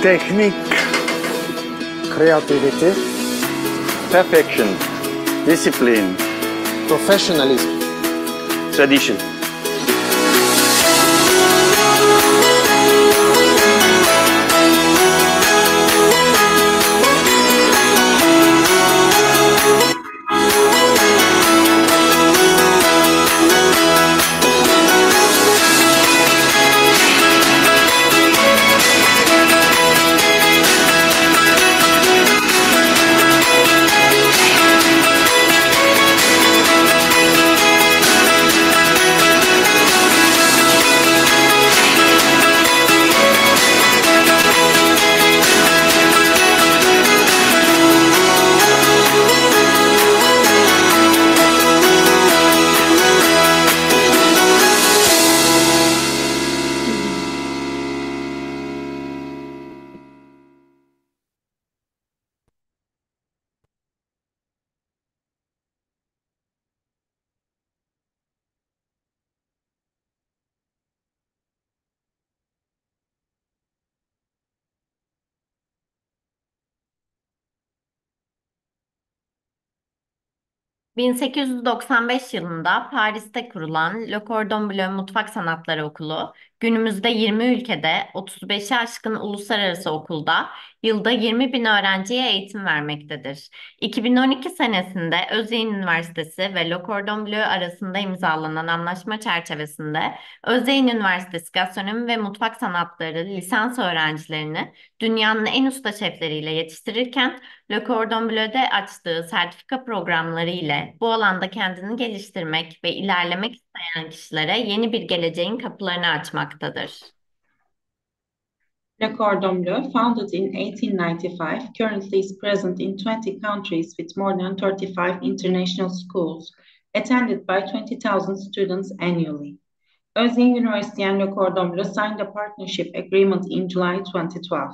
Technique. Creativity. Perfection. Discipline. Professionalism. Tradition. ...1895 yılında Paris'te kurulan Le Cordon Bleu Mutfak Sanatları Okulu, günümüzde 20 ülkede 35'i aşkın uluslararası okulda yılda 20 bin öğrenciye eğitim vermektedir. 2012 senesinde Özyeğin Üniversitesi ve Le Cordon Bleu arasında imzalanan anlaşma çerçevesinde Özyeğin Üniversitesi Gastronomi ve Mutfak Sanatları lisans öğrencilerini dünyanın en usta şefleriyle yetiştirirken, Le Cordon Bleu'de açtığı sertifika programları ile bu alanda kendini geliştirmek ve ilerlemek isteyen kişilere yeni bir geleceğin kapılarını açmaktadır. Le Cordon Bleu, founded in 1895, currently is present in 20 countries with more than 35 international schools, attended by 20,000 students annually. Özyeğin University and Le Cordon Bleu signed a partnership agreement in July 2012.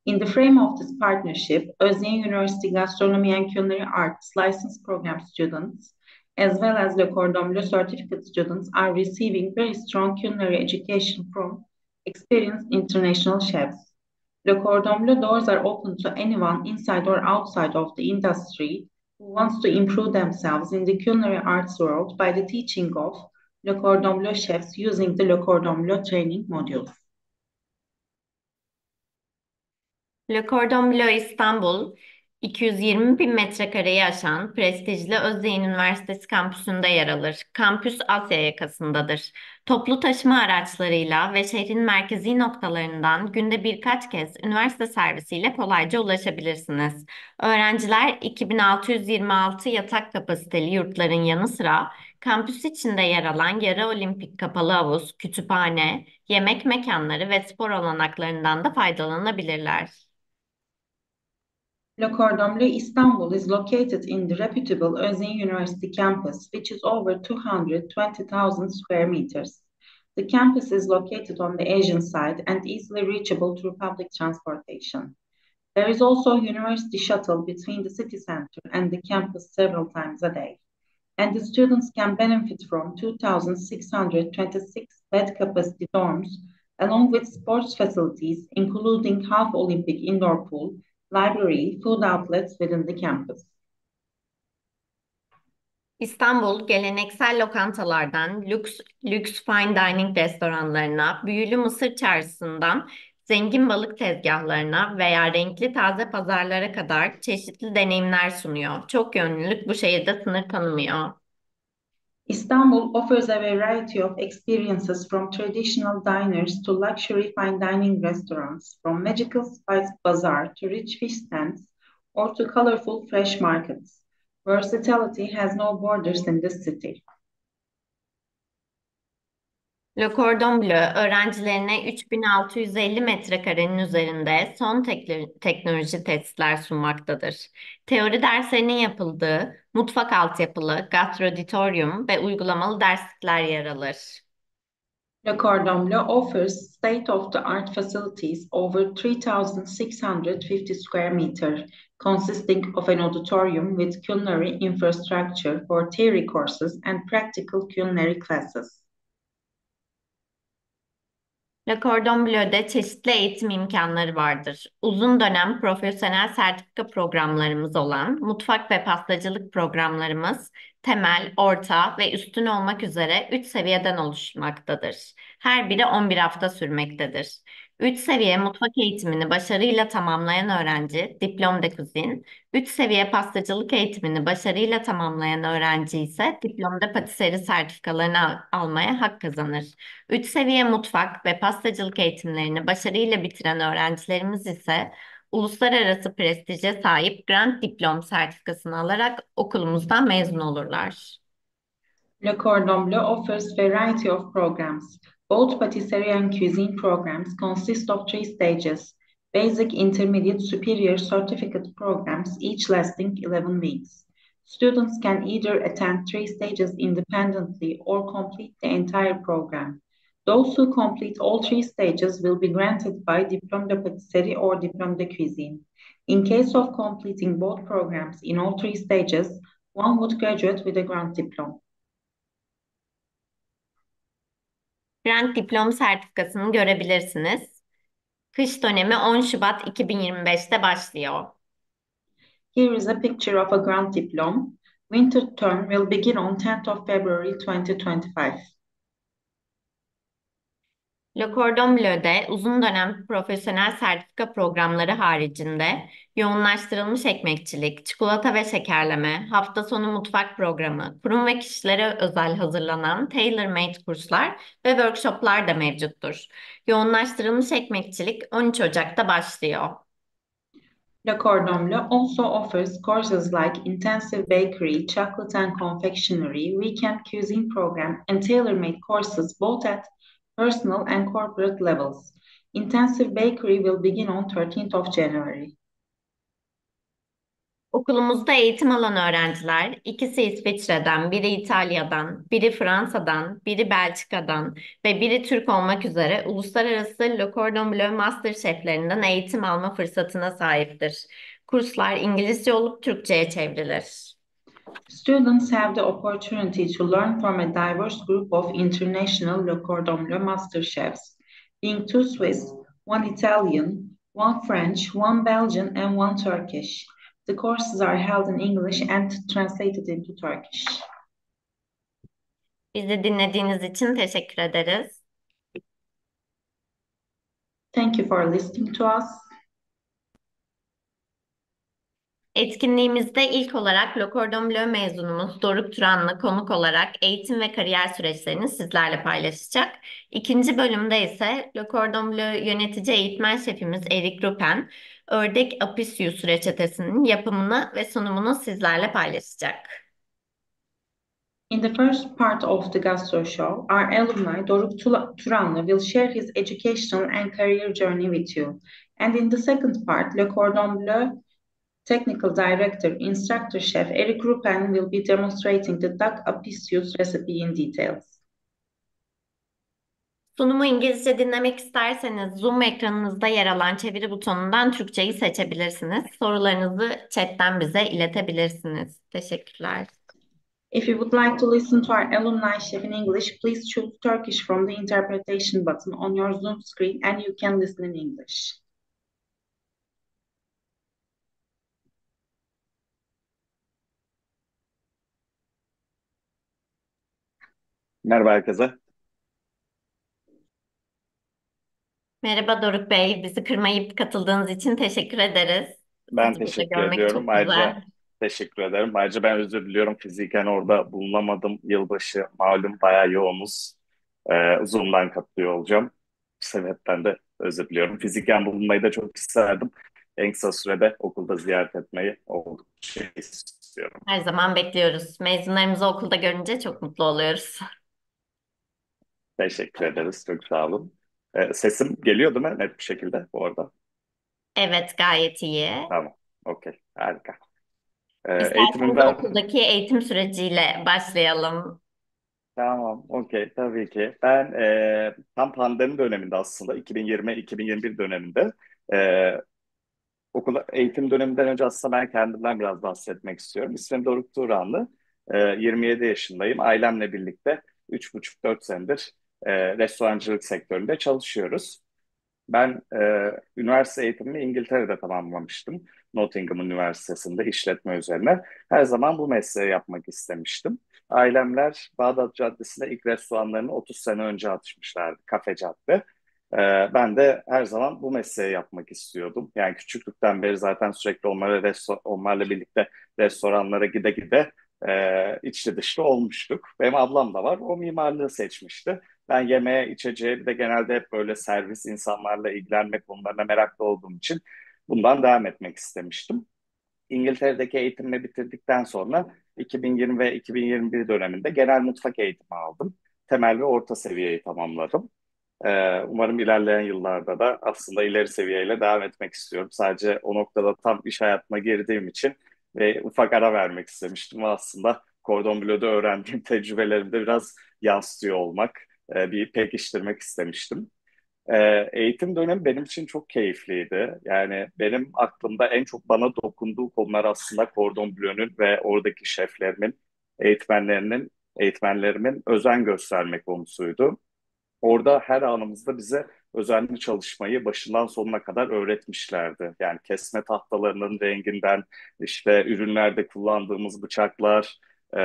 In the frame of this partnership, Özyeğin University Gastronomy and Culinary Arts license program students, as well as Le Cordon Bleu certificate students, are receiving very strong culinary education from experienced international chefs. Le Cordon Bleu doors are open to anyone inside or outside of the industry who wants to improve themselves in the culinary arts world by the teaching of Le Cordon Bleu chefs using the Le Cordon Bleu training modules. Le Cordon Bleu İstanbul, 220 bin metrekareyi aşan prestijli Özyeğin Üniversitesi kampüsünde yer alır. Kampüs Asya yakasındadır. Toplu taşıma araçlarıyla ve şehrin merkezi noktalarından günde birkaç kez üniversite servisiyle kolayca ulaşabilirsiniz. Öğrenciler 2626 yatak kapasiteli yurtların yanı sıra kampüs içinde yer alan yarı olimpik kapalı havuz, kütüphane, yemek mekanları ve spor olanaklarından da faydalanabilirler. Le Cordon Bleu Istanbul is located in the reputable Özyeğin University campus, which is over 220,000 square meters. The campus is located on the Asian side and easily reachable through public transportation. There is also a university shuttle between the city center and the campus several times a day. And the students can benefit from 2,626 bed capacity dorms, along with sports facilities, including half Olympic indoor pool, library, food outlets within the campus. İstanbul, geleneksel lokantalardan lüks fine dining restoranlarına, büyülü Mısır çarşısından zengin balık tezgahlarına veya renkli taze pazarlara kadar çeşitli deneyimler sunuyor. Çok yönlülük bu şehirde sınır tanımıyor. Istanbul offers a variety of experiences from traditional diners to luxury fine dining restaurants, from magical spice bazaar to rich fish stands or to colorful fresh markets. Versatility has no borders in this city. Le Cordon Bleu, öğrencilerine 3650 metrekarenin üzerinde son teknoloji testler sunmaktadır. Teori derslerinin yapıldığı mutfak altyapılı, gastroditorium ve uygulamalı derslikler yer alır. Le Cordon Bleu offers state-of-the-art facilities over 3,650 square meters, consisting of an auditorium with culinary infrastructure for theory courses and practical culinary classes. Le Cordon Bleu'de çeşitli eğitim imkanları vardır. Uzun dönem profesyonel sertifika programlarımız olan mutfak ve pastacılık programlarımız temel, orta ve üstün olmak üzere 3 seviyeden oluşmaktadır. Her biri 11 hafta sürmektedir. 3 seviye mutfak eğitimini başarıyla tamamlayan öğrenci diplom de cuisine, 3 seviye pastacılık eğitimini başarıyla tamamlayan öğrenci ise diplom de patisserie sertifikalarını almaya hak kazanır. 3 seviye mutfak ve pastacılık eğitimlerini başarıyla bitiren öğrencilerimiz ise uluslararası prestije sahip Grand Diplom sertifikasını alarak okulumuzdan mezun olurlar. Le Cordon Bleu offers variety of programs. Both patisserie and cuisine programs consist of three stages: basic, intermediate, superior certificate programs, each lasting 11 weeks. Students can either attend three stages independently or complete the entire program. Those who complete all three stages will be granted by Diplôme de Pâtisserie or Diplôme de Cuisine. In case of completing both programs in all three stages, one would graduate with a Grand Diplôme. Grand Diplom sertifikasını görebilirsiniz. Kış dönemi 10 Şubat 2025'te başlıyor. Here is a picture of a Grand Diplôme. Winter term will begin on 10th of February 2025. Le Cordon Bleu'de uzun dönem profesyonel sertifika programları haricinde yoğunlaştırılmış ekmekçilik, çikolata ve şekerleme, hafta sonu mutfak programı, kurum ve kişilere özel hazırlanan tailor-made kurslar ve workshoplar da mevcuttur. Yoğunlaştırılmış ekmekçilik 13 Ocak'ta başlıyor. Le Cordon Bleu also offers courses like intensive bakery, chocolate and confectionery, weekend cuisine program, and tailor-made courses both at personal and corporate levels. Intensive bakery will begin on 13th of January. Okulumuzda eğitim alan öğrenciler, ikisi İsviçre'den, biri İtalya'dan, biri Fransa'dan, biri Belçika'dan ve biri Türk olmak üzere uluslararası Le Cordon Bleu Master şeflerinden eğitim alma fırsatına sahiptir. Kurslar İngilizce olup Türkçe'ye çevrilir. Students have the opportunity to learn from a diverse group of international Le Cordon Bleu master chefs, being two Swiss, one Italian, one French, one Belgian, and one Turkish. The courses are held in English and translated into Turkish. Bizi dinlediğiniz için teşekkür ederiz. Thank you for listening to us. Etkinliğimizde ilk olarak Le Cordon Bleu mezunumuz Doruk Turan'la konuk olarak eğitim ve kariyer süreçlerini sizlerle paylaşacak. İkinci bölümde ise Le Cordon Bleu yönetici eğitmen şefimiz Eric Rupen, Ördek Apicius reçetesinin yapımını ve sunumunu sizlerle paylaşacak. In the first part of the Gastroshow, our alumni Doruk Turanlı will share his educational and career journey with you. And in the second part, Le Cordon Bleu Technical Director, Instructor Chef Eric Rupen will be demonstrating the duck apicius recipe in details. Sunumu İngilizce dinlemek isterseniz Zoom ekranınızda yer alan çeviri butonundan Türkçeyi seçebilirsiniz. Sorularınızı chatten bize iletebilirsiniz. Teşekkürler. If you would like to listen to our alumni chef in English, please choose Turkish from the interpretation button on your Zoom screen and you can listen in English. Merhaba herkese. Merhaba Doruk Bey, bizi kırmayıp katıldığınız için teşekkür ederiz. Ben Sizi burada teşekkür görmek ediyorum. çok güzel. Teşekkür ederim. Ayrıca ben özür diliyorum. Fiziken orada bulunamadım. Yılbaşı malum bayağı yoğunuz. Zoom'dan katılıyor olacağım. Bu sebepten de özür diliyorum. Fiziken bulunmayı da çok isterdim. En kısa sürede okulda ziyaret etmeyi oldukça istiyorum. Her zaman bekliyoruz. Mezunlarımızı okulda görünce çok mutlu oluyoruz. Teşekkür ederiz. Çok sağ olun. Sesim geliyor değil mi? Net bir şekilde bu arada. Evet, gayet iyi. Tamam. Okey. Harika. İsterseniz Eğitimimden okuldaki eğitim süreciyle başlayalım. tamam. Okey. Tabii ki. Ben tam pandemi döneminde aslında 2020-2021 döneminde e, okul eğitim döneminden önce aslında ben kendimden biraz bahsetmek istiyorum. İsmim Doruk Turanlı. 27 yaşındayım. Ailemle birlikte 3,5-4 senedir restorancılık sektöründe çalışıyoruz. Ben üniversite eğitimimi İngiltere'de tamamlamıştım. Nottingham Üniversitesi'nde işletme üzerine. Her zaman bu mesleği yapmak istemiştim. Ailemler Bağdat Caddesi'nde ilk restoranlarını 30 sene önce açmışlardı. Kafe Cadde. Ben de her zaman bu mesleği yapmak istiyordum. Yani küçüklükten beri zaten sürekli onlarla birlikte restoranlara gide gide içli dışlı olmuştuk. Benim ablam da var. O mimarlığı seçmişti. Ben yemeğe, içeceğe bir de genelde hep böyle servis insanlarla ilgilenme konularına meraklı olduğum için bundan devam etmek istemiştim. İngiltere'deki eğitimimi bitirdikten sonra 2020 ve 2021 döneminde genel mutfak eğitimi aldım. Temel ve orta seviyeyi tamamladım. Umarım ilerleyen yıllarda da aslında ileri seviyeyle devam etmek istiyorum. Sadece o noktada tam iş hayatına girdiğim için ve ufak ara vermek istemiştim. Ve aslında Cordon Bleu'da öğrendiğim tecrübelerimde biraz yansıtıyor olmak, bir pekiştirmek istemiştim. Eğitim dönemi benim için çok keyifliydi. Yani benim aklımda en çok bana dokunduğu konular aslında Cordon Bleu'nun ve oradaki şeflerimin, eğitmenlerinin, eğitmenlerimin özen gösterme konusuydu. Orada her anımızda bize özenli çalışmayı başından sonuna kadar öğretmişlerdi. Yani kesme tahtalarının renginden, işte ürünlerde kullandığımız bıçaklar, e,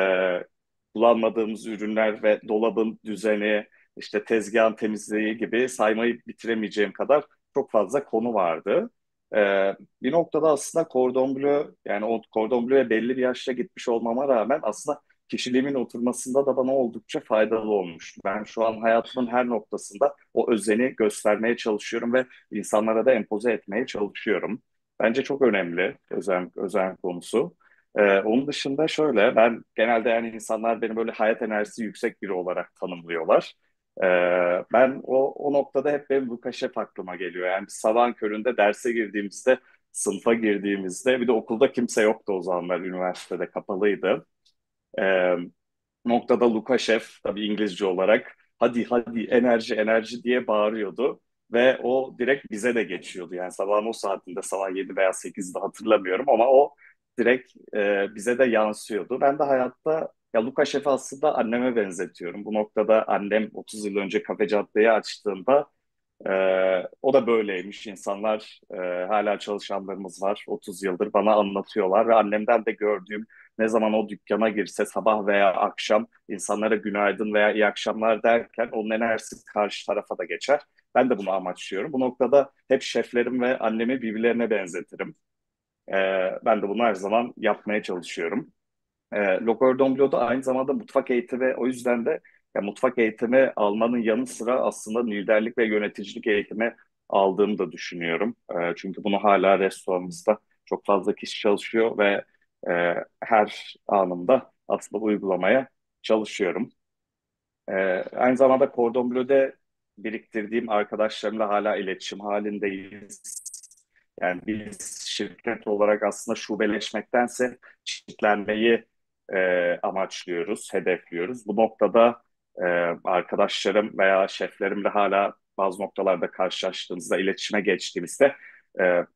kullanmadığımız ürünler ve dolabın düzeni, işte tezgahın temizliği gibi saymayı bitiremeyeceğim kadar çok fazla konu vardı. Bir noktada aslında Cordon Bleu, yani o Cordon Bleu'ya belli bir yaşta gitmiş olmama rağmen aslında kişiliğimin oturmasında da bana oldukça faydalı olmuş. Ben şu an hayatımın her noktasında o özeni göstermeye çalışıyorum ve insanlara da empoze etmeye çalışıyorum. Bence çok önemli özen konusu. Onun dışında şöyle, ben genelde yani insanlar beni böyle hayat enerjisi yüksek biri olarak tanımlıyorlar. Ben o noktada hep benim Luka Şef aklıma geliyor. Yani biz sabahın köründe derse girdiğimizde, sınıfa girdiğimizde, bir de okulda kimse yoktu o zamanlar, üniversitede kapalıydı. Ee, Noktada Lukashev tabii İngilizce olarak hadi hadi enerji enerji diye bağırıyordu ve o direkt bize de geçiyordu. Yani sabahın o saatinde, sabah 7 veya 8'de hatırlamıyorum ama o direkt bize de yansıyordu. Ben de hayatta ya Lukashev'i aslında anneme benzetiyorum. Bu noktada annem 30 yıl önce Kafe Cadde'yi açtığında o da böyleymiş. İnsanlar, hala çalışanlarımız var. 30 yıldır bana anlatıyorlar ve annemden de gördüğüm, ne zaman o dükkana girse sabah veya akşam insanlara günaydın veya iyi akşamlar derken onun enerjisi karşı tarafa da geçer. Ben de bunu amaçlıyorum. Bu noktada hep şeflerim ve annemi birbirlerine benzetirim. Ben de bunu her zaman yapmaya çalışıyorum. Le Cordon Bleu'da aynı zamanda mutfak eğitimi, o yüzden de ya, mutfak eğitimi almanın yanı sıra aslında liderlik ve yöneticilik eğitimi aldığımı da düşünüyorum. Çünkü bunu hala restoranımızda çok fazla kişi çalışıyor ve her anımda aslında uygulamaya çalışıyorum. Aynı zamanda Cordon Bleu'de biriktirdiğim arkadaşlarımla hala iletişim halindeyiz. Yani biz şirket olarak aslında şubeleşmektense çiftlenmeyi amaçlıyoruz, hedefliyoruz. Bu noktada e, arkadaşlarım veya şeflerimle hala bazı noktalarda karşılaştığımızda, iletişime geçtiğimizde e,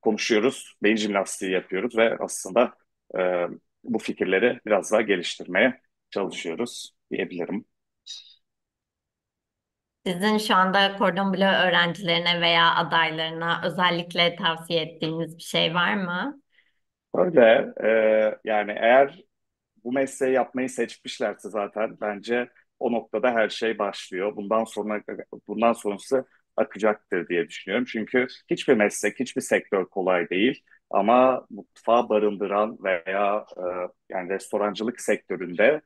konuşuyoruz, beyin jimnastiği yapıyoruz ve aslında e, bu fikirleri biraz daha geliştirmeye çalışıyoruz diyebilirim. Sizin şu anda Cordon Bleu öğrencilerine veya adaylarına özellikle tavsiye ettiğiniz bir şey var mı? Öyle, yani eğer bu mesleği yapmayı seçmişlerse zaten bence o noktada her şey başlıyor. Bundan sonrası akacaktır diye düşünüyorum. Çünkü hiçbir meslek, hiçbir sektör kolay değil. Ama mutfağı barındıran veya yani restorancılık sektöründe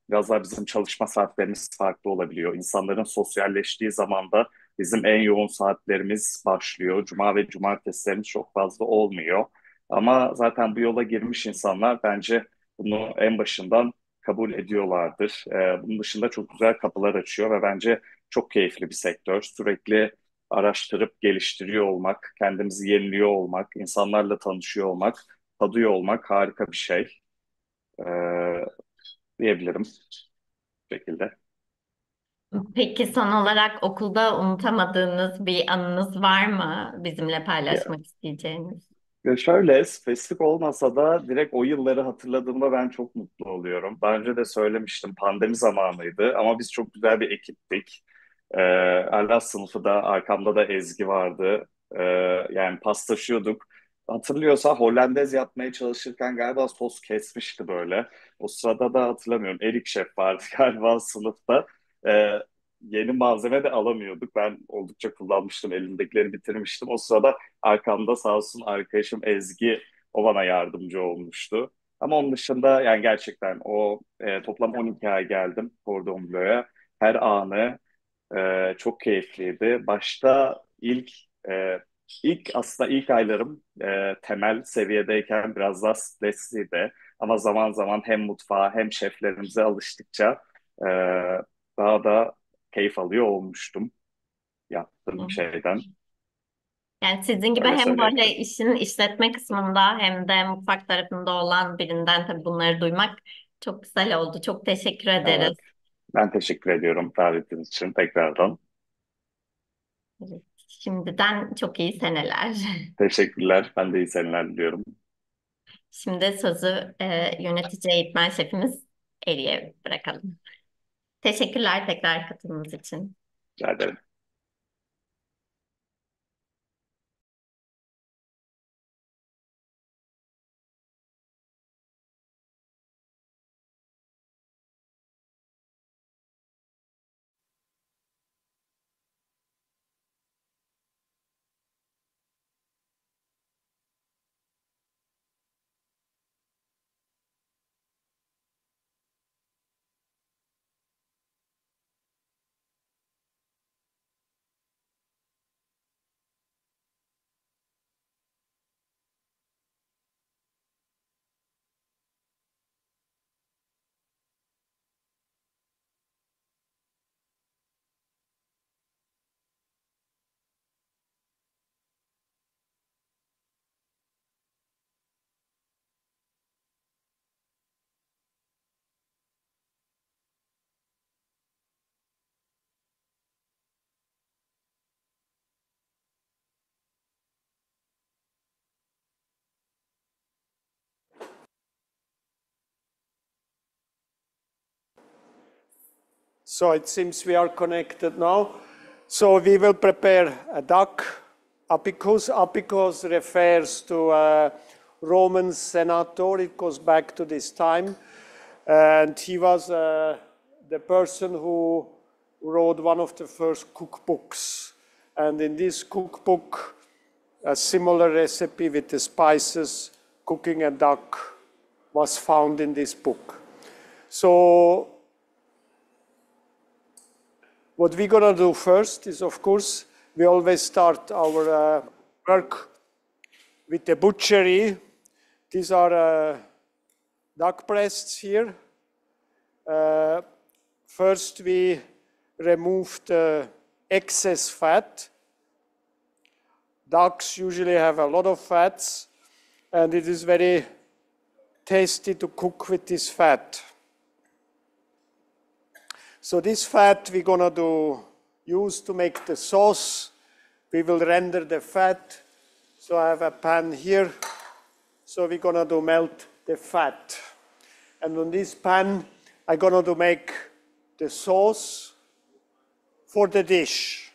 biraz daha bizim çalışma saatlerimiz farklı olabiliyor. İnsanların sosyalleştiği zaman da bizim en yoğun saatlerimiz başlıyor. Cuma ve cumartesilerimiz çok fazla olmuyor. Ama zaten bu yola girmiş insanlar bence bunu en başından kabul ediyorlardır. Bunun dışında çok güzel kapılar açıyor ve bence çok keyifli bir sektör. Sürekli araştırıp geliştiriyor olmak, kendimizi yeniliyor olmak, insanlarla tanışıyor olmak, tadıyor olmak harika bir şey diyebilirim bu şekilde. Peki son olarak okulda unutamadığınız bir anınız var mı bizimle Ya, paylaşmak isteyeceğiniz? Ya şöyle spesifik olmasa da direkt o yılları hatırladığımda ben çok mutlu oluyorum. Daha önce de söylemiştim pandemi zamanıydı ama biz çok güzel bir ekiptik. Ala sınıfı da arkamda da Ezgi vardı. Yani paslaşıyorduk. Hatırlıyorsa Hollandez yapmaya çalışırken galiba sos kesmişti böyle. O sırada da hatırlamıyorum Erik Şef vardı galiba sınıfta. Ee, Yeni malzeme de alamıyorduk. Ben oldukça kullanmıştım, elimdekileri bitirmiştim. O sırada arkamda sağ olsun arkadaşım Ezgi o bana yardımcı olmuştu. Ama onun dışında yani gerçekten o toplam 12 ay geldim Cordon Bleu'ya. Her anı çok keyifliydi. Başta ilk aylarım temel seviyedeyken biraz daha stresliydi. Ama zaman zaman hem mutfağa hem şeflerimize alıştıkça e, daha da keyif alıyor olmuştum yaptığım şeyden. Yani sizin gibi Öyle hem böyle söyleyebilirim. işin işletme kısmında hem de mutfak tarafında olan birinden tabii bunları duymak çok güzel oldu. Çok teşekkür ederiz. Evet. Ben teşekkür ediyorum davetiniz için tekrardan. Evet, şimdiden çok iyi seneler. Teşekkürler. Ben de iyi seneler diliyorum. Şimdi sözü yönetici eğitmen şefimiz Eli'ye bırakalım. Teşekkürler tekrar katılımınız için. Rica ederim. So it seems we are connected now. So we will prepare a duck apicus. Apicus refers to a Roman senator. It goes back to this time. And he was the person who wrote one of the first cookbooks. And in this cookbook, a similar recipe with the spices, cooking a duck, was found in this book. So what we're gonna do first is, of course, we always start our work with the butchery. These are duck breasts here. First, we remove the excess fat. Ducks usually have a lot of fats, and it is very tasty to cook with this fat. So this fat we're gonna use to make the sauce. We will render the fat. So I have a pan here. So we're gonna melt the fat. And on this pan, I'm gonna make the sauce for the dish.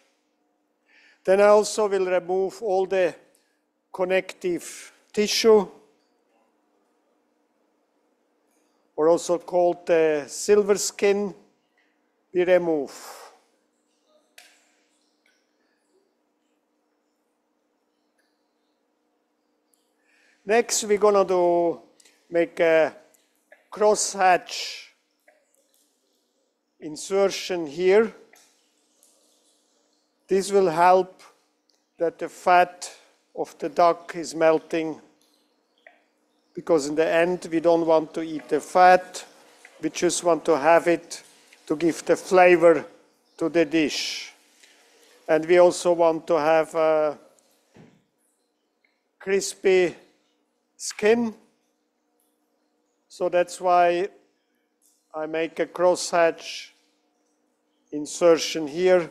Then I also will remove all the connective tissue, or also called the silver skin. We remove. Next, we're gonna make a crosshatch insertion here. This will help that the fat of the duck is melting, because in the end, we don't want to eat the fat. We just want to have it to give the flavor to the dish. And we also want to have a crispy skin. So that's why I make a crosshatch insertion here,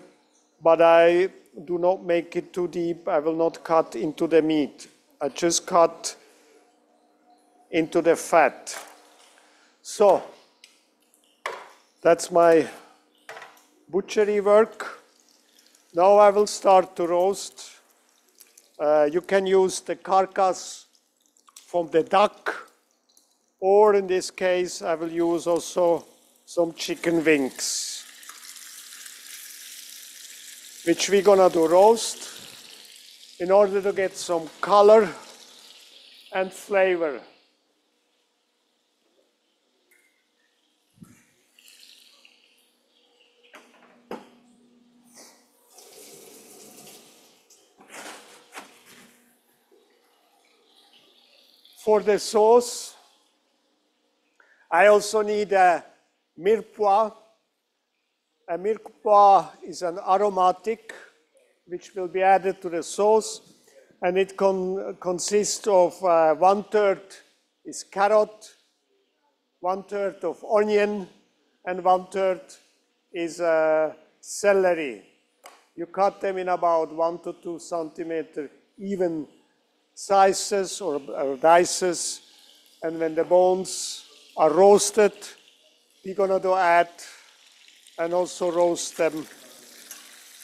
but I do not make it too deep. I will not cut into the meat. I just cut into the fat. So that's my butchery work. Now I will start to roast. You can use the carcass from the duck, or in this case, I will use also some chicken wings, which we're gonna do roast in order to get some color and flavor. For the sauce, I also need a mirepoix. A mirepoix is an aromatic which will be added to the sauce, and it consists of 1/3 is carrot, 1/3 of onion, and 1/3 is celery. You cut them in about 1 to 2 centimeter even slices or dices, and when the bones are roasted, we're gonna add and also roast them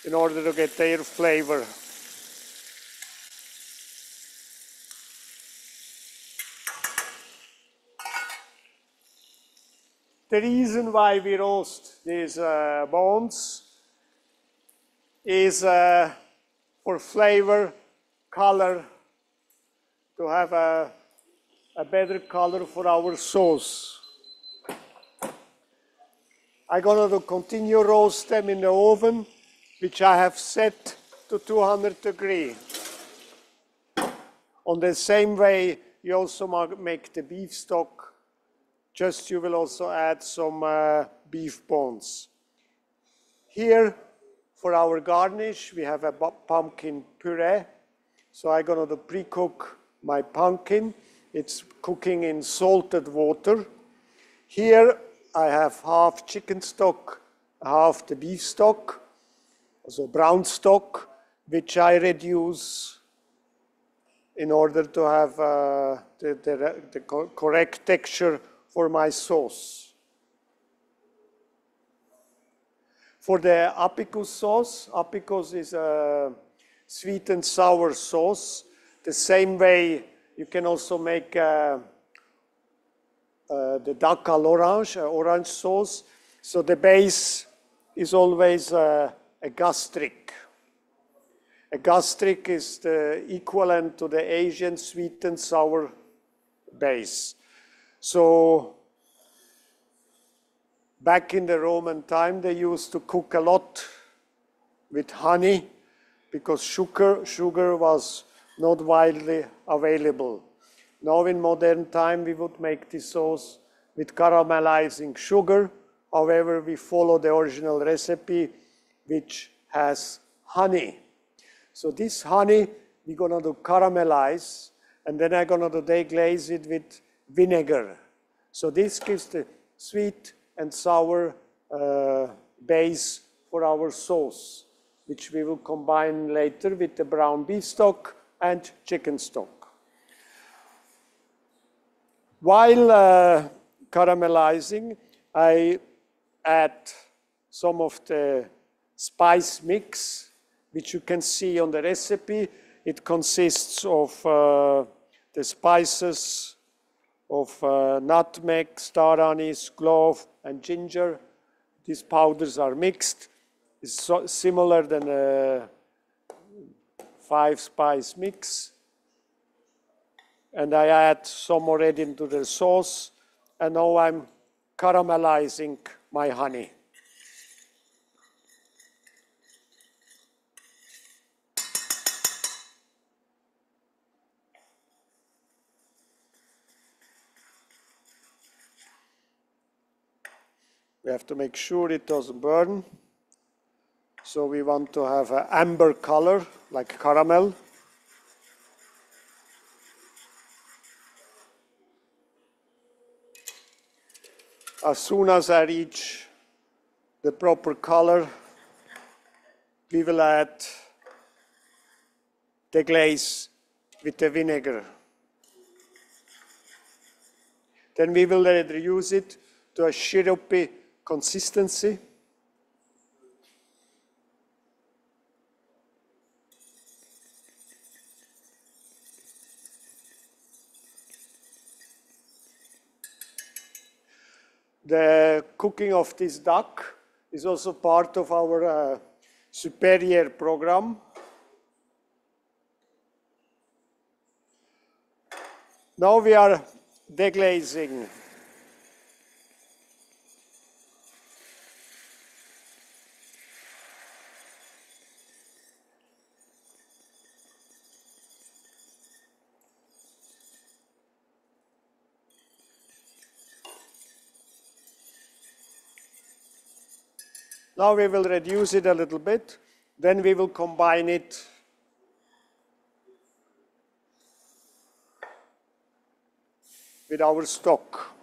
in order to get their flavor. The reason why we roast these bones is for flavor, color, to have a better color for our sauce. I'm going to continue roast them in the oven, which I have set to 200 degrees. On the same way, you also make the beef stock. Just you will also add some beef bones. Here, for our garnish, we have a pumpkin puree. So I'm going to pre-cook my pumpkin. It's cooking in salted water. Here I have half chicken stock, half the beef stock, also brown stock, which I reduce in order to have the correct texture for my sauce. For the apicus sauce, apicus is a sweet and sour sauce. The same way you can also make the duck à l'orange, orange sauce. So the base is always a gastric. A gastric is the equivalent to the Asian sweet and sour base. So back in the Roman time, they used to cook a lot with honey because sugar was not widely available. Now in modern time, we would make this sauce with caramelizing sugar. However, we follow the original recipe, which has honey. So this honey, we're gonna do caramelize, and then I'm gonna deglaze it with vinegar. So this gives the sweet and sour base for our sauce, which we will combine later with the brown beef stock and chicken stock. While caramelizing, I add some of the spice mix, which you can see on the recipe. It consists of the spices of nutmeg, star anise, clove, and ginger. These powders are mixed. It's similar than a 5-spice mix. And I add some already into the sauce. And now I'm caramelizing my honey. We have to make sure it doesn't burn. So we want to have an amber color, like caramel. As soon as I reach the proper color, we will add the glaze with the vinegar. Then we will reduce it to a syrupy consistency. The cooking of this duck is also part of our superior program. Now we are deglazing. Now we will reduce it a little bit. Then we will combine it with our stock.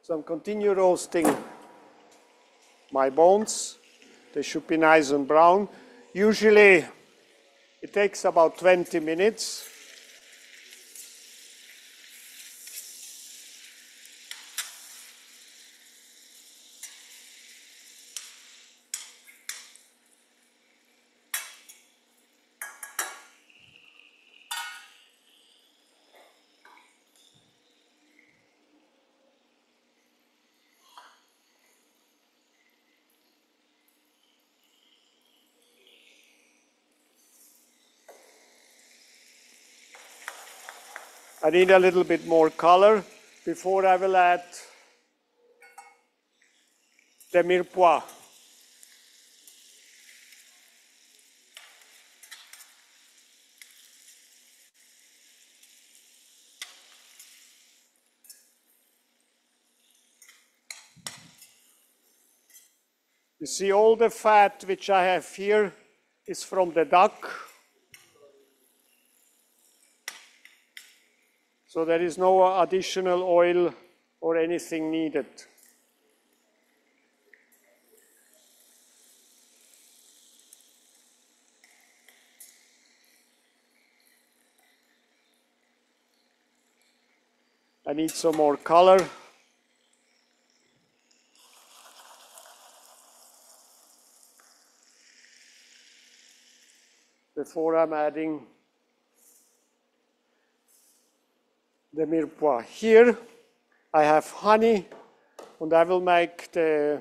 So I'm continue roasting my bones. They should be nice and brown. Usually it takes about 20 minutes. I need a little bit more color before I will add the mirepoix. You see all the fat which I have here is from the duck. So there is no additional oil or anything needed. I need some more color. Before I'm adding the mirepoix. Here I have honey and I will make the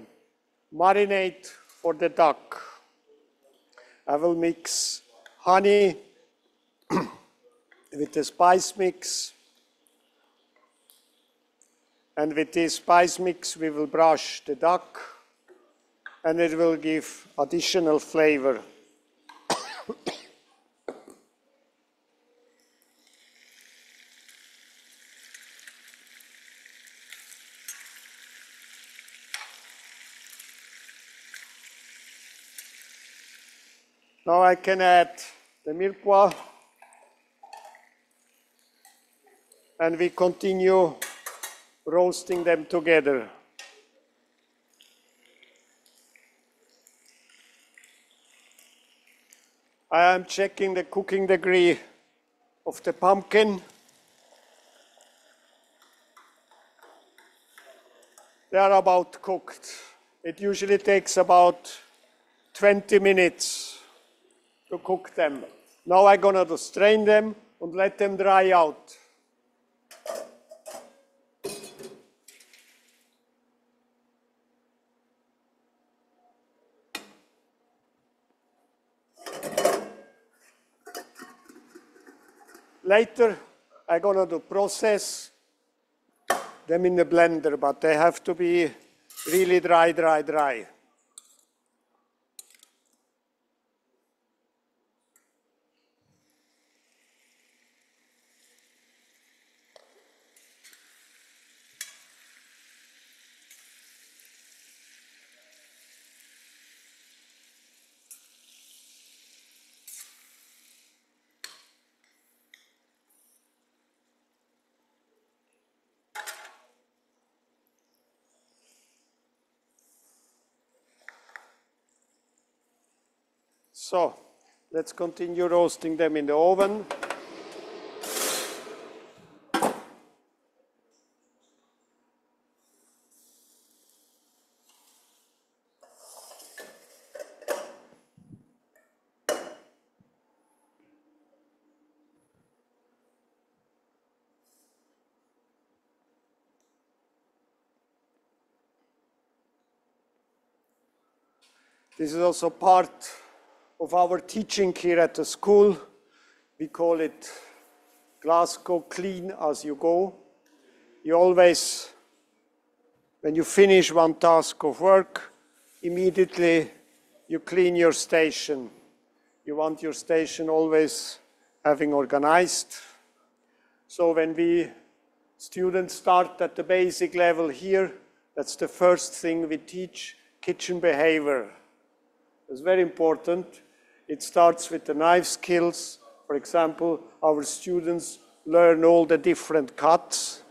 marinade for the duck. I will mix honey with the spice mix. And with this spice mix we will brush the duck and it will give additional flavor. Now I can add the mirepoix and we continue roasting them together. I am checking the cooking degree of the pumpkin. They are about cooked. It usually takes about 20 minutes to cook them. Now I'm going to strain them and let them dry out. Later, I'm going to process them in the blender, but they have to be really dry, dry, dry. So let's continue roasting them in the oven. This is also part of our teaching here at the school. We call it Glasgow Clean as you go. You always, when you finish one task of work, immediately you clean your station. You want your station always having organized. So when we students start at the basic level here, that's the first thing we teach, kitchen behavior. It's very important. It starts with the knife skills. For example, our students learn all the different cuts.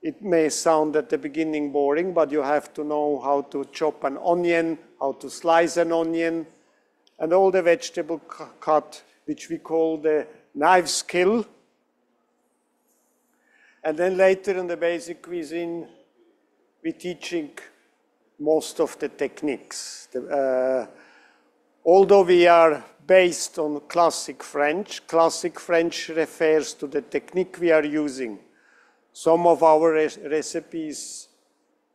It may sound at the beginning boring, but you have to know how to chop an onion, how to slice an onion, and all the vegetable cut, which we call the knife skill. And then later in the basic cuisine, we're teaching most of the techniques. Although we are based on classic French refers to the technique we are using. Some of our recipes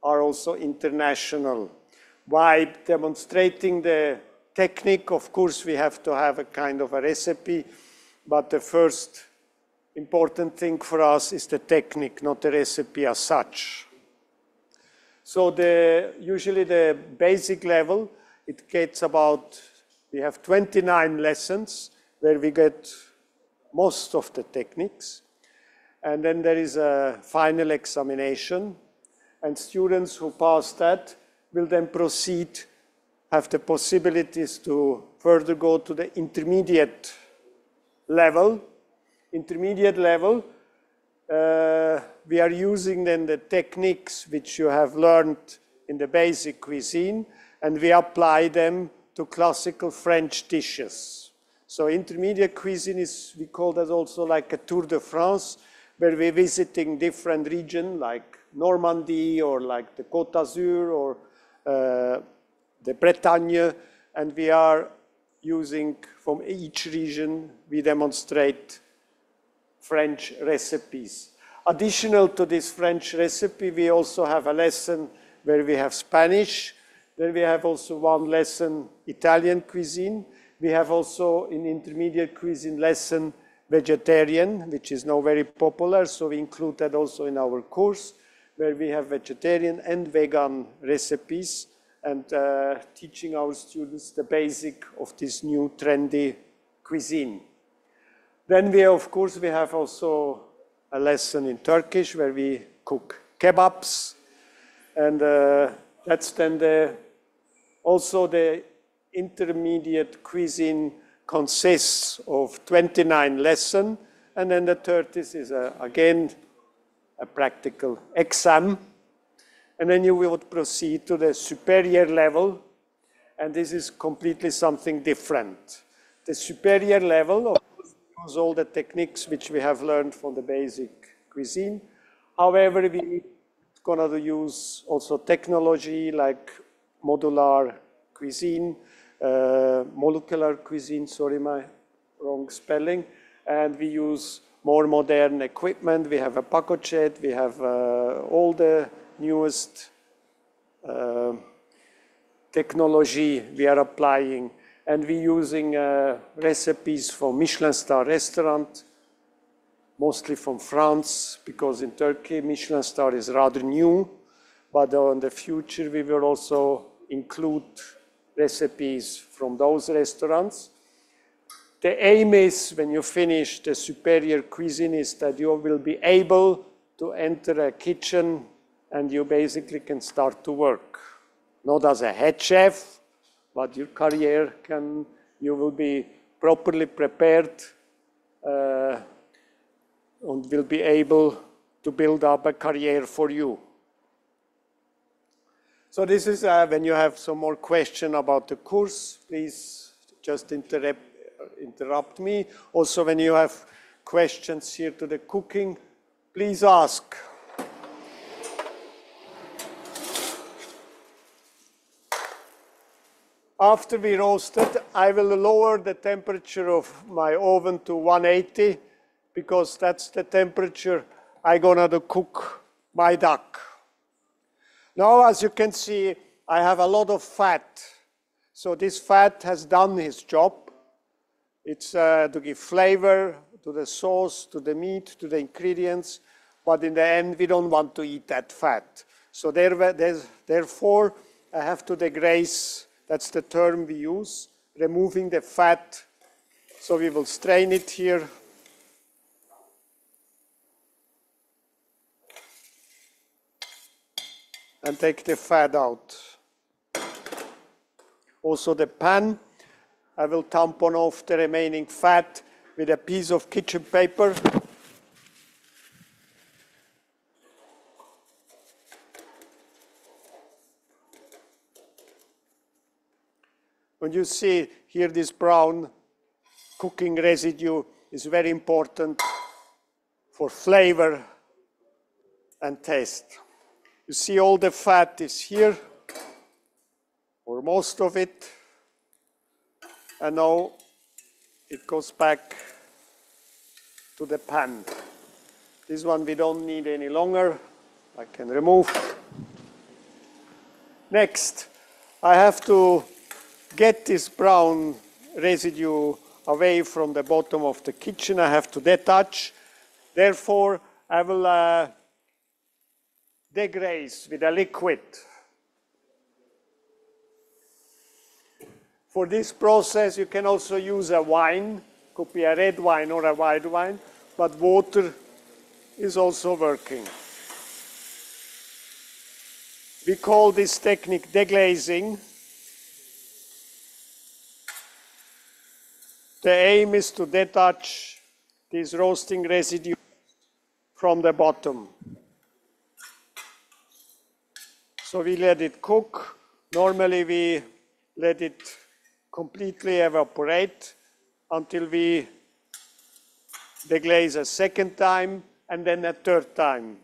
are also international. By demonstrating the technique, of course, we have to have a kind of a recipe, but the first important thing for us is the technique, not the recipe as such. So usually the basic level, it gets about, we have 29 lessons where we get most of the techniques. And then there is a final examination. And students who pass that will then proceed, have the possibilities to further go to the intermediate level. Intermediate level, we are using then the techniques which you have learned in the basic cuisine, and we apply them to classical French dishes. So intermediate cuisine is, we call that also like a Tour de France, where we're visiting different regions like Normandy or like the Côte d'Azur or the Bretagne, and we are using from each region, we demonstrate French recipes. Additional to this French recipe, we also have a lesson where we have Spanish. Then we have also one lesson, Italian cuisine. We have also in intermediate cuisine lesson, vegetarian, which is now very popular. So we include that also in our course, where we have vegetarian and vegan recipes and teaching our students the basic of this new trendy cuisine. Then we, of course, we have also a lesson in Turkish where we cook kebabs. And that's then also the intermediate cuisine consists of 29 lessons. And then the 30th is, again, a practical exam. And then you would proceed to the superior level. And this is completely something different. The superior level, of course, use all the techniques which we have learned from the basic cuisine. However, we're going to use also technology like modular cuisine, molecular cuisine, sorry, my wrong spelling. And we use more modern equipment. We have a PacoChat, we have all the newest technology we are applying. And we're using recipes from Michelin star restaurant, mostly from France, because in Turkey, Michelin star is rather new. But in the future, we will also include recipes from those restaurants. The aim is, when you finish the superior cuisine, is that you will be able to enter a kitchen and you basically can start to work. Not as a head chef, but your career you will be properly prepared and will be able to build up a career for you. So this is when you have some more question about the course, please just interrupt me. Also, when you have questions here to the cooking, please ask. After we roasted, I will lower the temperature of my oven to 180 because that's the temperature I'm gonna cook my duck. Now, as you can see, I have a lot of fat. So this fat has done its job. It's to give flavor to the sauce, to the meat, to the ingredients. But in the end, we don't want to eat that fat. So therefore, I have to deglaze. That's the term we use, removing the fat. So we will strain it here. And take the fat out. Also the pan, I will tampon off the remaining fat with a piece of kitchen paper. When you see here this brown cooking residue is very important for flavor and taste. You see all the fat is here, or most of it. And now it goes back to the pan. This one we don't need any longer. I can remove. Next, I have to get this brown residue away from the bottom of the kitchen. I have to detach. Therefore, I will deglaze with a liquid. For this process, you can also use a wine. Could be a red wine or a white wine, but water is also working. We call this technique deglazing. The aim is to detach this roasting residue from the bottom. So we let it cook. Normally we let it completely evaporate until we deglaze a second time and then a third time.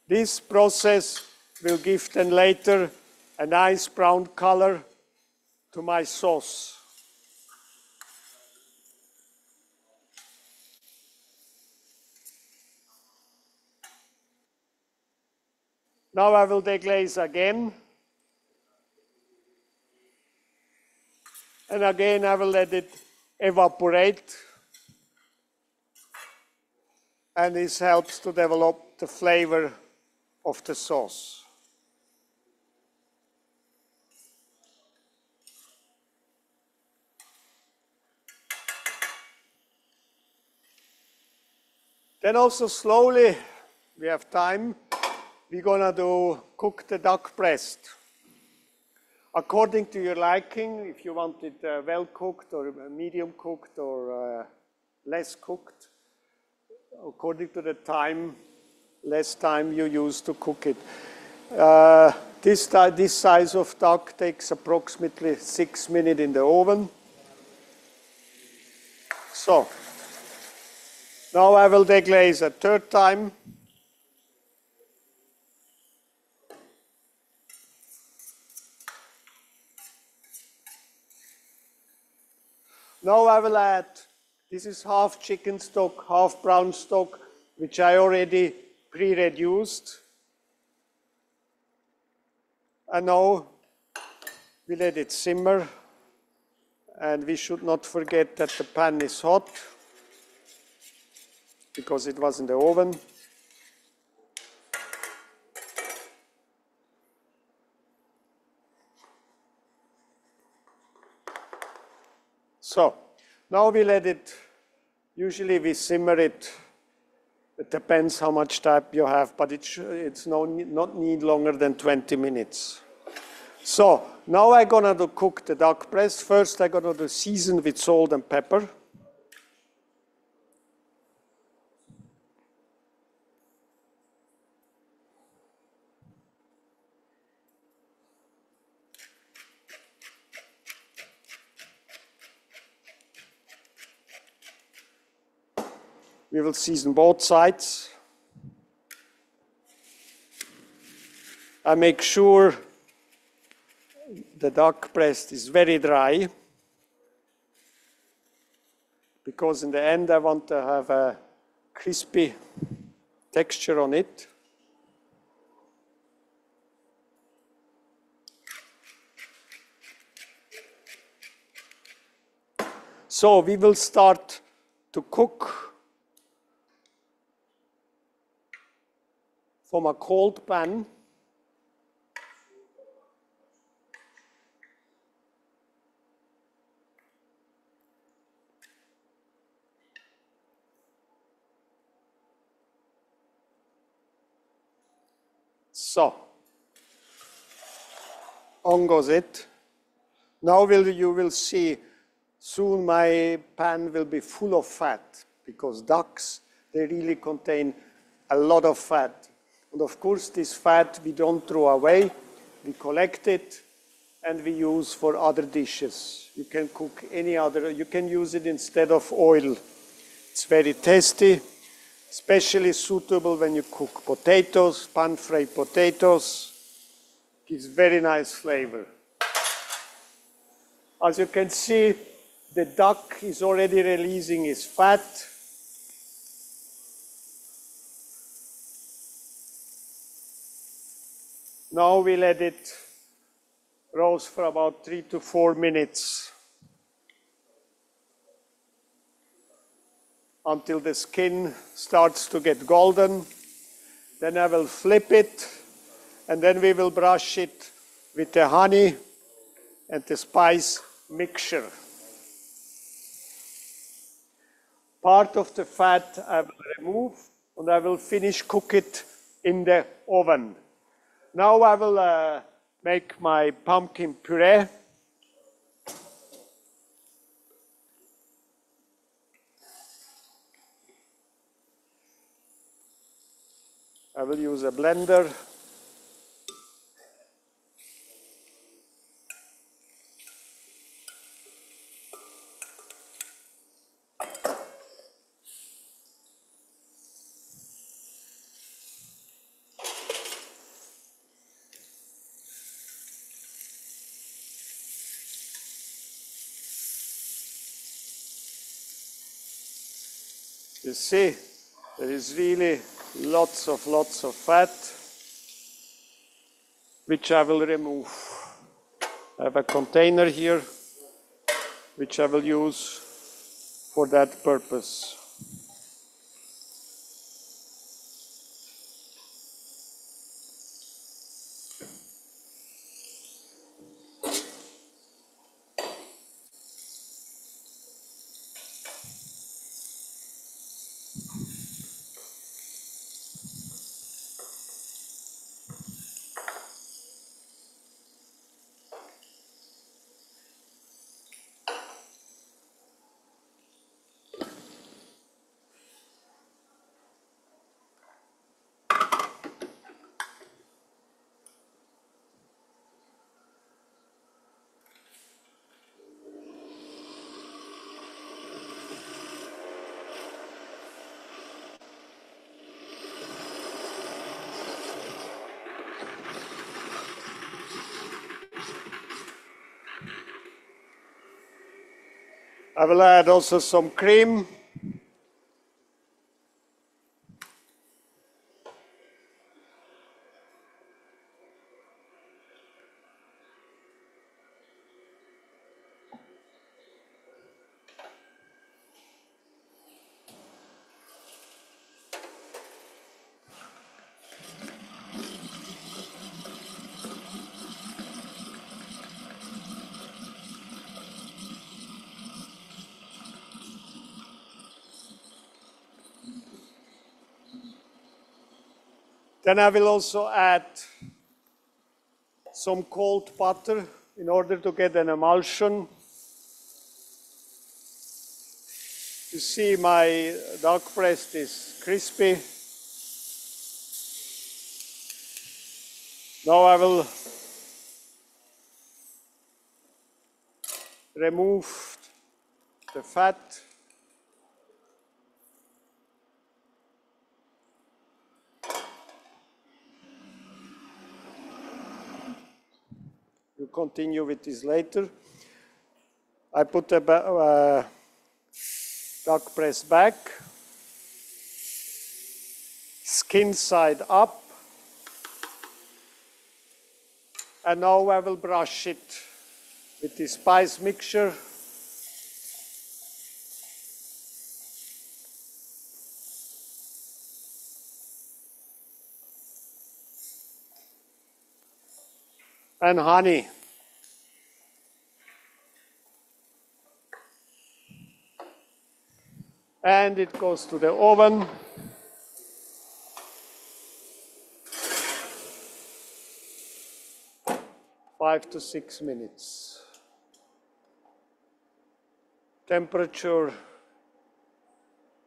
This process will give then later a nice brown color to my sauce. Now I will deglaze again. And again I will let it evaporate. And this helps to develop the flavor of the sauce. Then also slowly, we have time, we're gonna cook the duck breast. According to your liking, if you want it well cooked or medium cooked or less cooked, according to the time, less time you use to cook it. This size of duck takes approximately 6 minutes in the oven. So, now I will deglaze a third time. Now I will add, this is half chicken stock, half brown stock, which I already pre-reduced. And now we let it simmer. And we should not forget that the pan is hot, because it was in the oven. So, now we let it, usually we simmer it. It depends how much time you have, but it's not need longer than 20 minutes. So, now I'm gonna cook the duck breast. First I'm gonna season with salt and pepper. We will season both sides. I make sure the duck breast is very dry, because in the end I want to have a crispy texture on it. So we will start to cook from a cold pan. So, on goes it. Now you will see soon my pan will be full of fat, because ducks, they really contain a lot of fat. And of course, this fat we don't throw away, we collect it and we use for other dishes. You can cook any other, you can use it instead of oil. It's very tasty, especially suitable when you cook potatoes, pan-fried potatoes. Gives very nice flavor. As you can see, the duck is already releasing its fat. Now we let it roast for about 3 to 4 minutes until the skin starts to get golden. Then I will flip it, and then we will brush it with the honey and the spice mixture. Part of the fat I will remove, and I will finish cook it in the oven. Now I will make my pumpkin puree. I will use a blender. You see, there is really lots of fat, which I will remove. I have a container here, which I will use for that purpose. I will add also some cream. Then I will also add some cold butter in order to get an emulsion. You see my duck breast is crispy. Now I will remove the fat. We'll continue with this later. I put the duck breast back, skin side up, and now I will brush it with the spice mixture. And honey. And it goes to the oven. Five to 6 minutes. Temperature,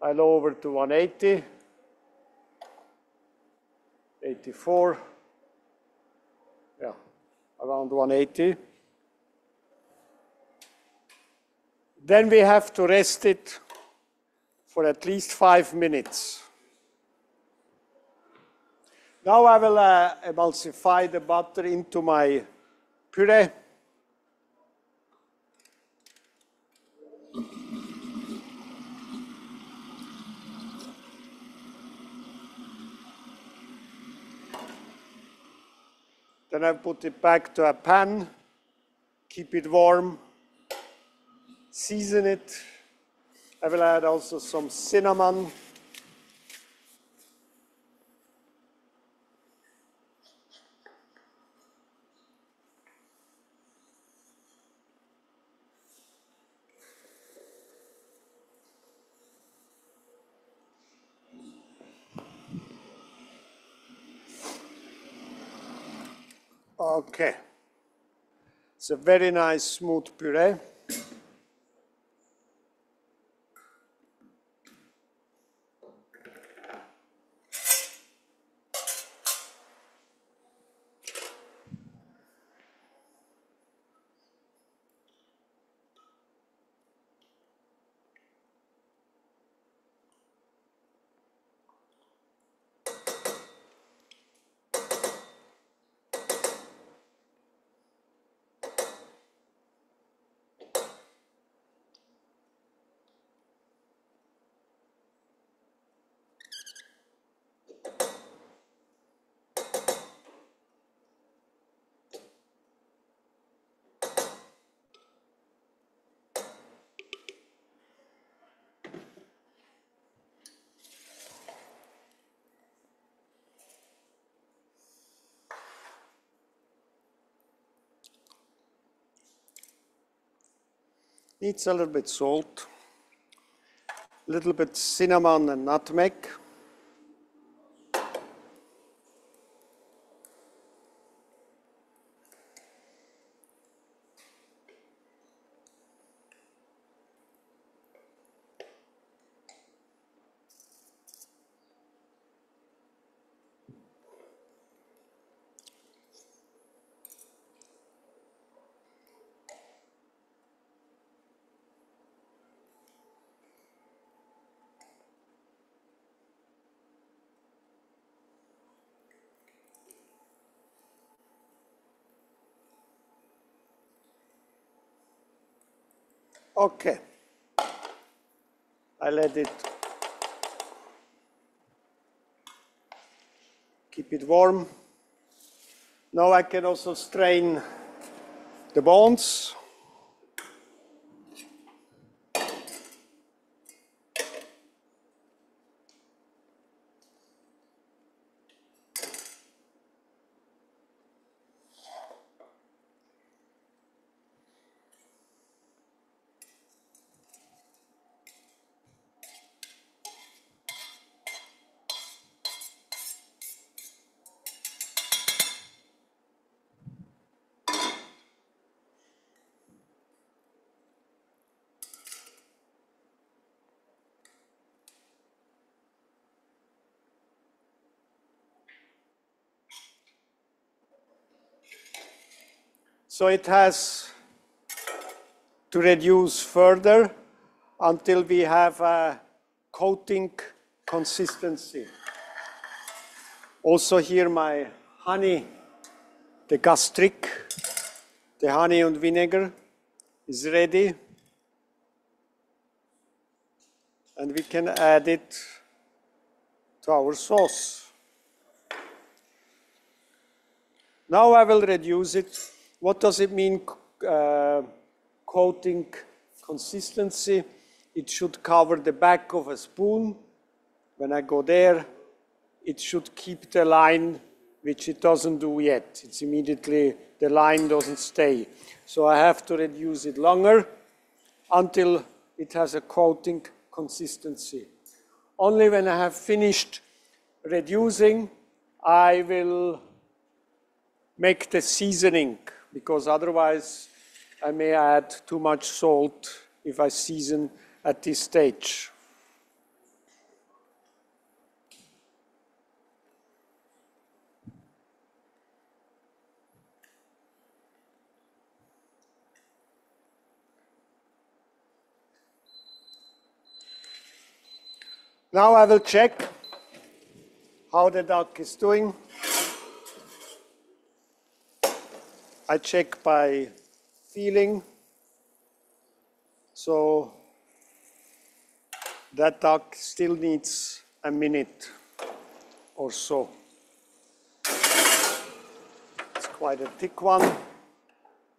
I lower to 180, 84, yeah, around 180. Then we have to rest it for at least 5 minutes. Now I will emulsify the butter into my puree. Then I put it back to a pan, keep it warm, season it. I will add also some cinnamon. Okay. It's a very nice smooth puree. Needs a little bit salt, a little bit cinnamon and nutmeg. Okay. I let it keep it warm. Now I can also strain the bones. So it has to reduce further until we have a coating consistency. Also here my honey, the gastric, The honey and vinegar is ready. And we can add it to our sauce. Now I will reduce it. What does it mean, coating consistency? It should cover the back of a spoon. When I go there, it should keep the line, which it doesn't do yet. It's immediately, the line doesn't stay. So I have to reduce it longer until it has a coating consistency. Only when I have finished reducing, I will make the seasoning, because otherwise I may add too much salt if I season at this stage. Now I will check how the duck is doing. I check by feeling. So that duck still needs a minute or so. It's quite a thick one.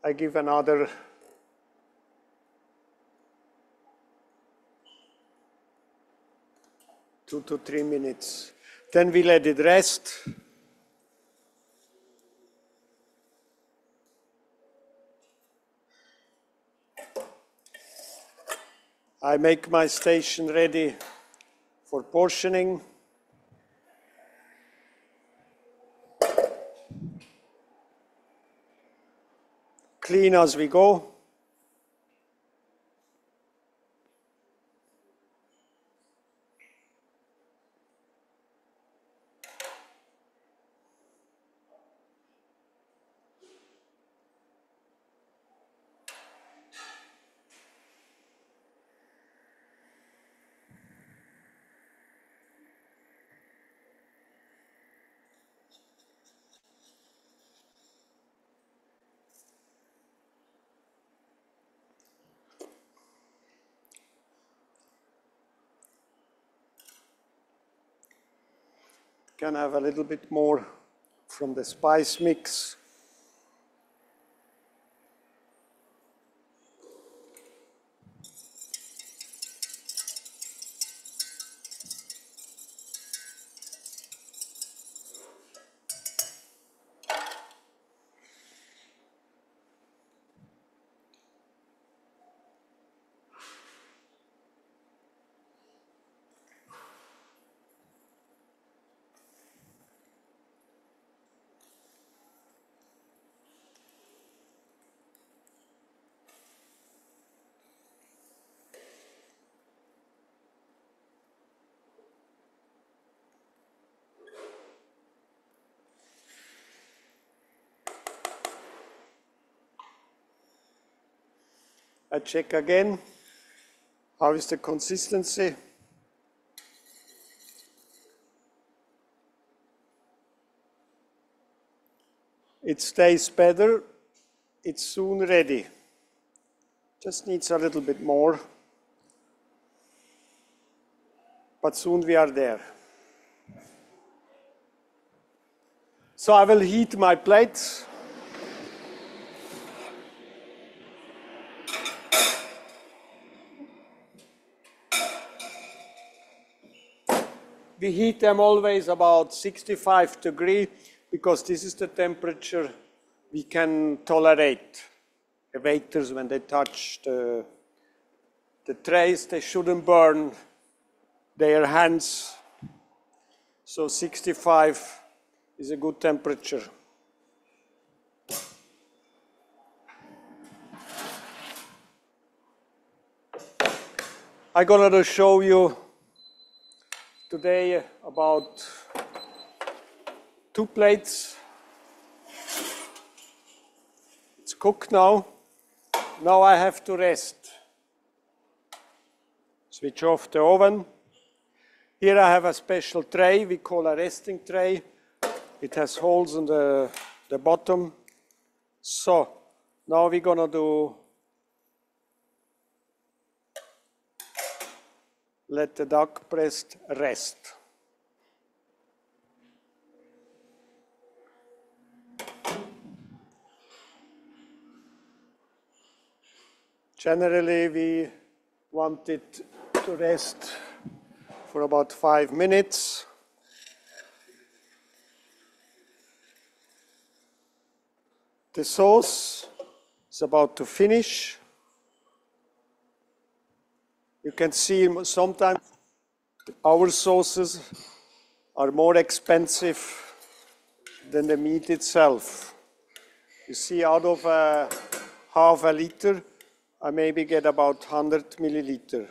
I give another 2 to 3 minutes. Then we let it rest. I make my station ready for portioning. Clean as we go. Can have a little bit more from the spice mix. I check again. How is the consistency? It stays better. It's soon ready. Just needs a little bit more. But soon we are there. So I will heat my plates. We heat them always about 65 degrees because this is the temperature we can tolerate. The waiters, when they touch the trays, they shouldn't burn their hands. So 65 is a good temperature. I'm gonna show you today about 2 plates. It's cooked now. Now I have to rest. Switch off the oven. Here I have a special tray we call a resting tray. It has holes in the bottom. So Now we're gonna do, let the duck breast rest. Generally, we want it to rest for about 5 minutes. The sauce is about to finish. You can see sometimes our sauces are more expensive than the meat itself. You see, out of half a liter, I maybe get about 100 milliliter.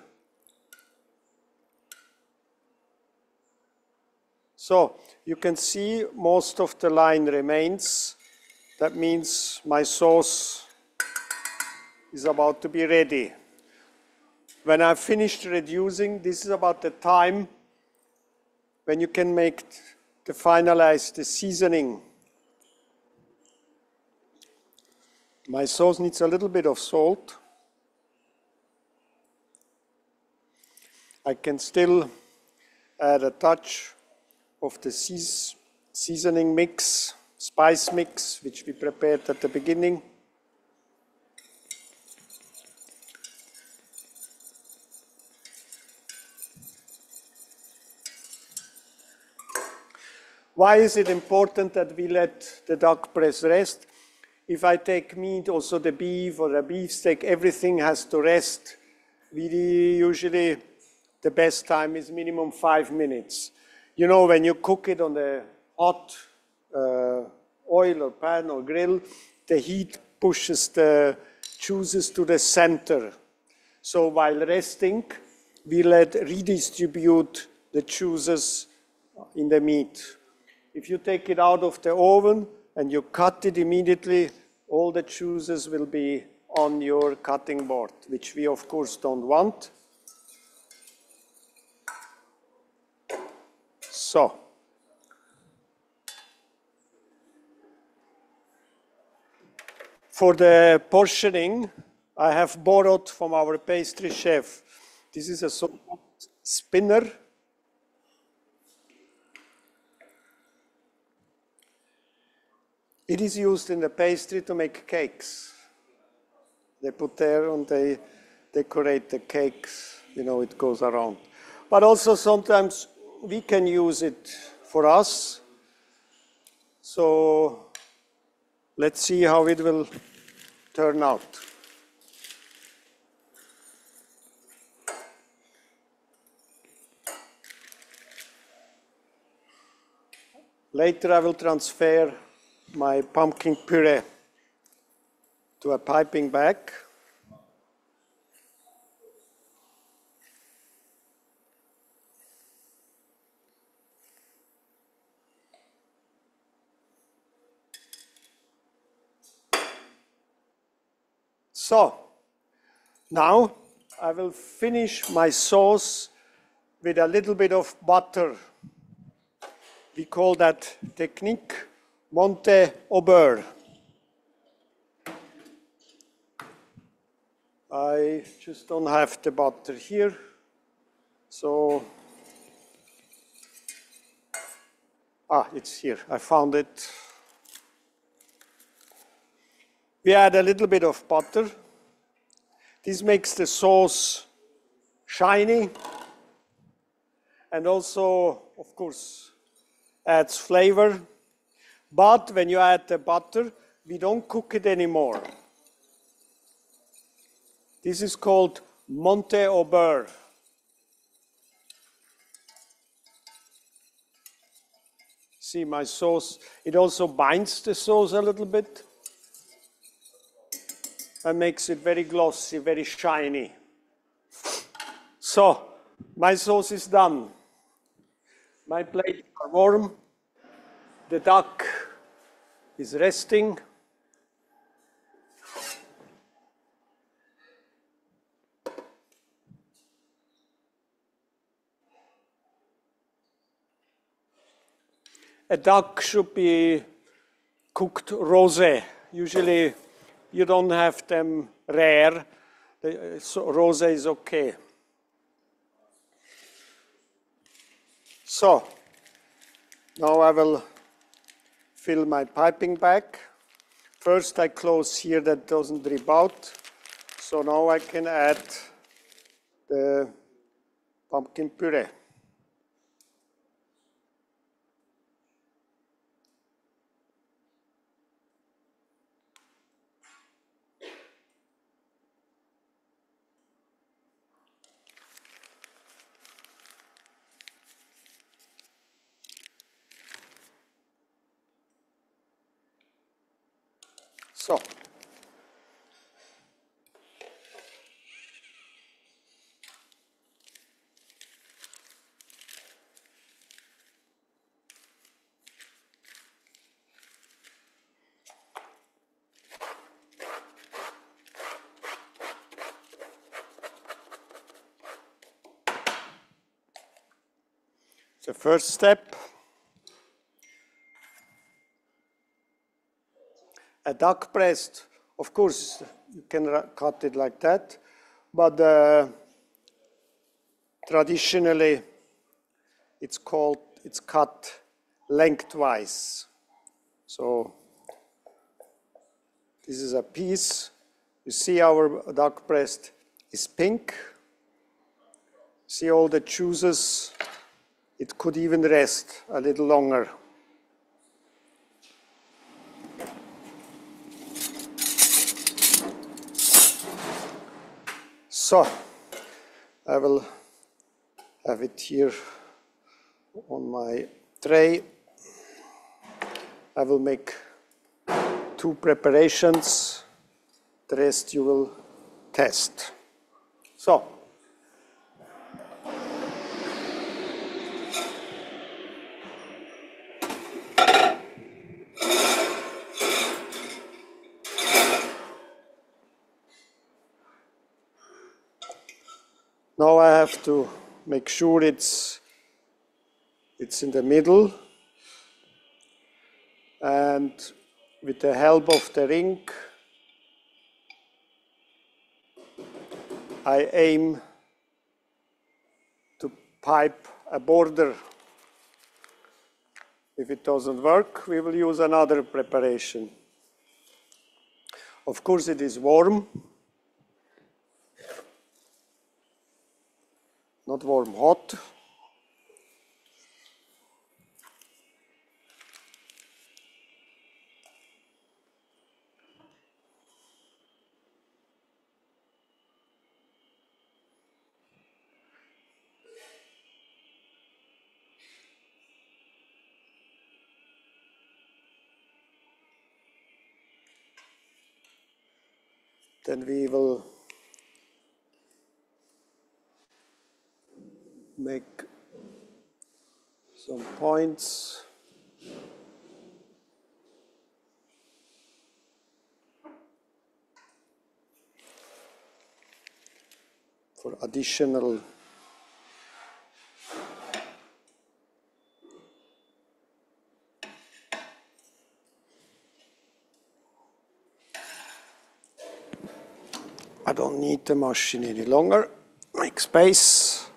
So you can see most of the line remains. That means my sauce is about to be ready. When I've finished reducing, this is about the time when you can make finalize the seasoning. My sauce needs a little bit of salt. I can still add a touch of the seasoning mix, spice mix, which we prepared at the beginning. Why is it important that we let the duck breast rest? If I take meat, also the beef or the beefsteak, everything has to rest. We usually, the best time is minimum 5 minutes. You know, when you cook it on the hot oil or pan or grill, the heat pushes the juices to the center. So while resting, we redistribute the juices in the meat. If you take it out of the oven and you cut it immediately, all the juices will be on your cutting board, which we of course don't want. So, for the portioning, I have borrowed from our pastry chef. This is a so-called spinner. It is used in the pastry to make cakes. They put there and they decorate the cakes. You know, it goes around. But also sometimes we can use it for us. So let's see how it will turn out. Later I will transfer my pumpkin puree to a piping bag. So, now I will finish my sauce with a little bit of butter. We call that technique Monte au beurre. I just don't have the butter here, so, it's here, I found it. We add a little bit of butter. This makes the sauce shiny and also, of course, adds flavor. But when you add the butter, we don't cook it anymore. This is called Monte au beurre. See my sauce, it also binds the sauce a little bit and makes it very glossy, very shiny. So, my sauce is done. My plate is warm. The duck is resting. A duck should be cooked rosé. Usually you don't have them rare. So rosé is okay. So now I will fill my piping bag. First I close here that doesn't drip out. So now I can add the pumpkin puree. So, the first step, a duck breast, of course, you can cut it like that, but traditionally it's cut lengthwise. So this is a piece. You see our duck breast is pink. See all the juices. It could even rest a little longer. So I will have it here on my tray. I will make 2 preparations. The rest you will test. So now I have to make sure it's in the middle, and with the help of the ring I aim to pipe a border. If it doesn't work, we will use another preparation. Of course it is warm, not warm hot. Then we will make some points. For additional I don't need the machine any longer. Make space.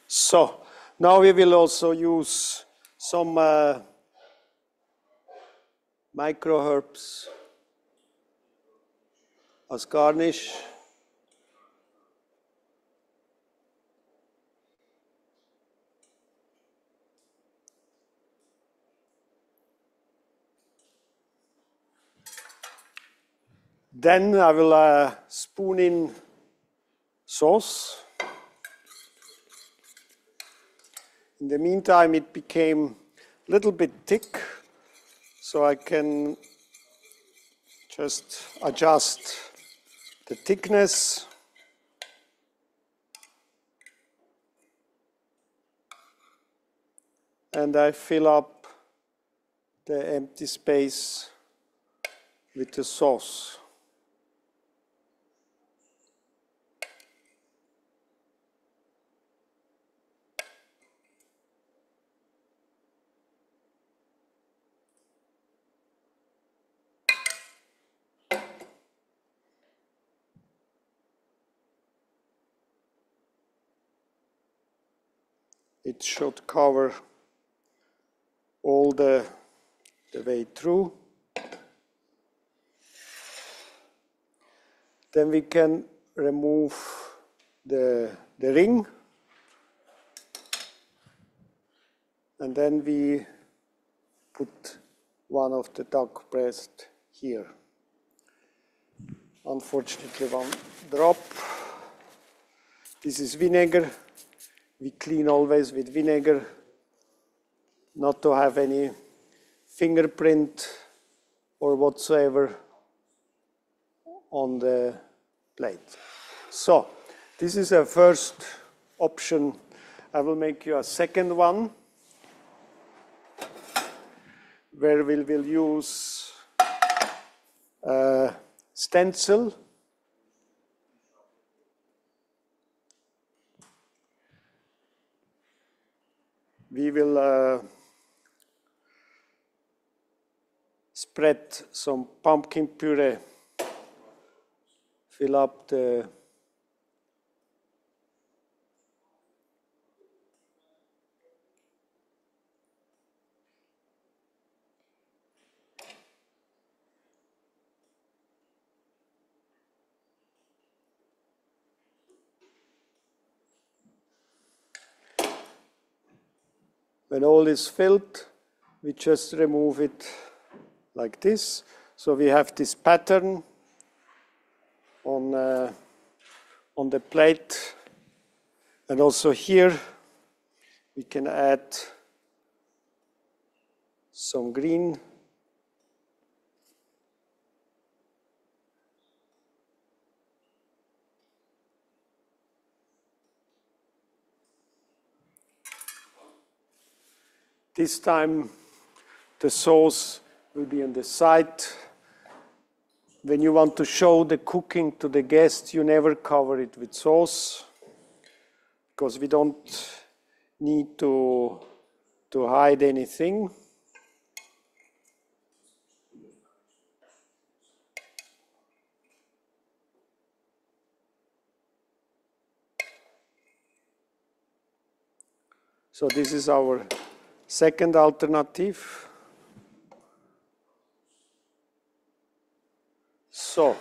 So now we will also use some micro herbs as garnish. Then I will spoon in sauce. In the meantime, it became a little bit thick, so I can just adjust the thickness. And I fill up the empty space with the sauce. It should cover all the way through. Then we can remove the ring. And then we put one of the duck breast here. Unfortunately, one drop. This is vinegar. We clean always with vinegar, not to have any fingerprint or whatsoever on the plate. So, this is a first option. I will make you a second one, where we will use stencil. We will spread some pumpkin puree, fill up the when all is filled, we just remove it like this. So we have this pattern on the plate. And also here, we can add some green. This time, the sauce will be on the side. When you want to show the cooking to the guests, you never cover it with sauce, because we don't need to hide anything. So this is our second alternative. So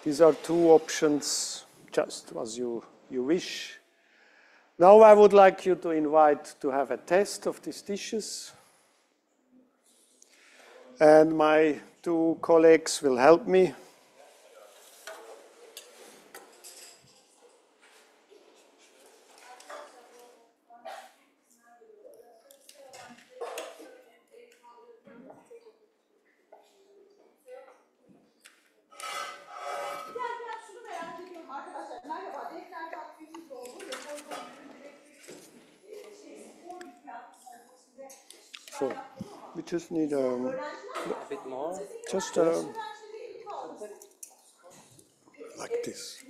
these are two options, just as you wish. Now I would like you to invite to have a test of these dishes. And my two colleagues will help me. So we just need a bit more. Just like this.